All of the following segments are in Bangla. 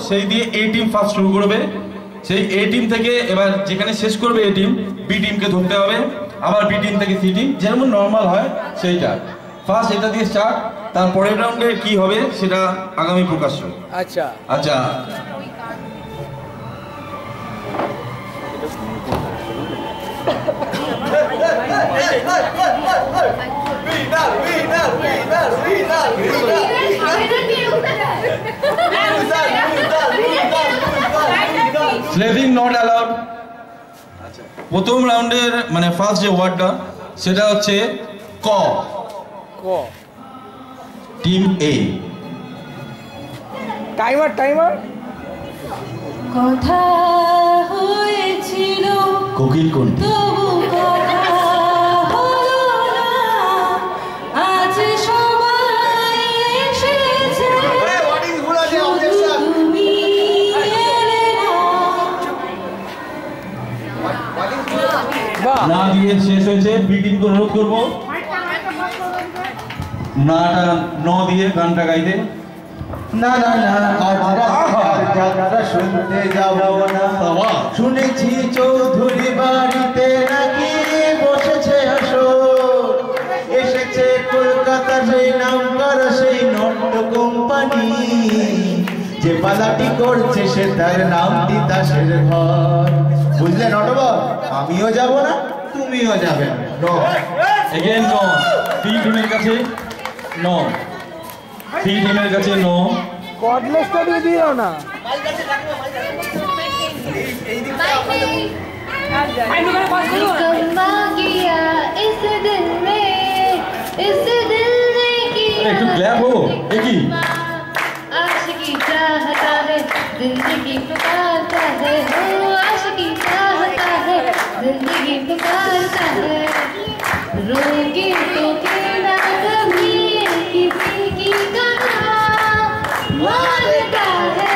সেই দিয়ে এ টিম ফার্স্ট শুরু করবে, সেই এ টিম থেকে এবার যেখানে শেষ করবে এ টিম, বি টিমকে ধরতে হবে, আবার বি টিম থেকে সি টিম, যেমন নর্মাল হয় সেইটা। ফার্স্ট এটা দিয়ে স্টার্ট, তারপরের রাউন্ডে কি হবে সেটা আগামী প্রকাশ্য। আচ্ছা আচ্ছা স্লেভিং নট অ্যালাউড। প্রথম রাউন্ডের মানে ফার্স্ট যে ওয়ার্ডটা সেটা হচ্ছে ক। ক টিম এ। Timer timer. কথা হয়েছিল কোকিল কোনটি? তবু কথা হলো না, আজ সবাই এসেছে শুধু তুমি এলে না। বাহ, না দিয়ে শেষ হয়েছে। বি টিমকে অনুরোধ করবো নাটা ন দিয়ে গানটা গাইতে। না না না যাত্রা শুনতে যাব না, শুনেছি চৌধুরী বাড়িতে নাকি বসেছে আসর, এসেছে কলকাতা সেই নামকর সেই নট্য কোম্পানি, যে পালাটি করছে সে তার নাম তিতাসের ঘর। বুঝলে নটবর, আমিও যাব না তুমিও যাবে না। Again no. বি টিমের কাছে নো, সি টিমের কাছে নো। কর্ডলেসটা দিয়ে দিও না। একটু ক্ল্যাপ হো। কি आशिकी चाहता है जिंदगी पुकारता है, हो आशिकी चाहता है जिंदगी पुकारता है, रोगे तो कहना कभी किसी की कहा मानता है।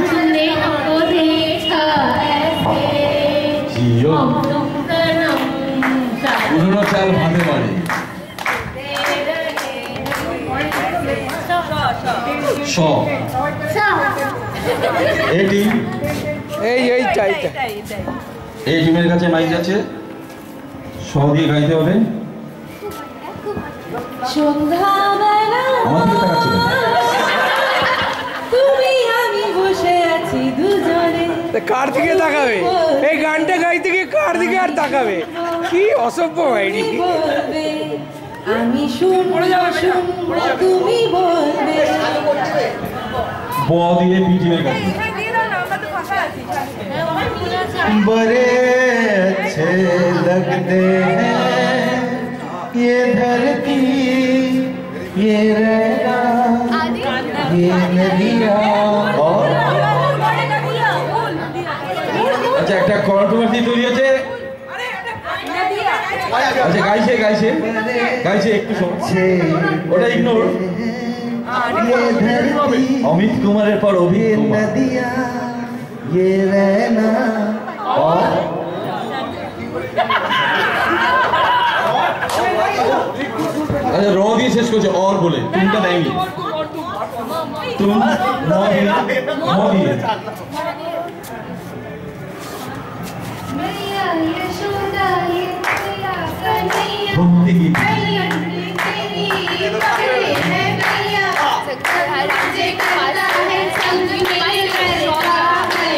तुमने हमको देखा ऐसे জিও हम तुम सनम পুরনো চাল ভাতে পারে। শ এ টিম। এইটা এই টিমের কাছে মাইক আছে, শ দিয়ে গাইতে হবে। সন্ধ্যাবেলা আমার দিকে তাকাচ্ছো কেন? তুমি আমি বসে আছি দুজনে, কার দিকে তাকাবে? এই গানটা গাইতে গিয়ে কার দিকে আর তাকাবে? কি অসভ্য আইডি। বলবে আমি শুনবো শুনবো তুমি বলবে। ব দিয়ে বি টিমের কাছে। बड़े अच्छे लगते हैं ये धरती ये रहना ये नदियाँ और আচ্ছা একটা কন্ট্রোভার্সি তৈরি হয়েছে। আচ্ছা গাইছে গাইছে গাইছে একটু শুনছে, ওটা ইগনোর। ये धरती অমিত কুমারের পর ये অভিত কুমার। नदियाँ ये रहना और আচ্ছা র দিয়ে শেষ করছে অর বলে, তুমটা দেয়নি। তুম ন দিয়ে ন দিয়ে मैया यशोदा ये मैया कन्हैया ভক্তি গীত। मैया तेरी पकड़े है मैया, मुझे कहता है संग में रहता है,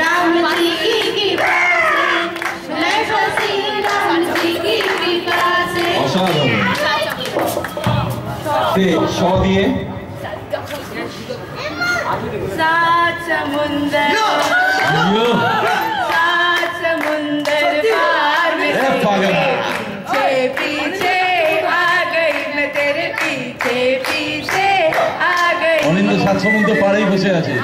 राम जी की कृपा से मैं फंसी राम जी की कृपा से। অসাধারণ। তে শ দিয়ে सात समुंदर জিও। सात समुंदर पार में এ পাগল। पीछे आ गई मैं तेरे पीछे पीछे आ गई। অনিন্দ সাত সমুদ্র পাড়েই বসে আছে।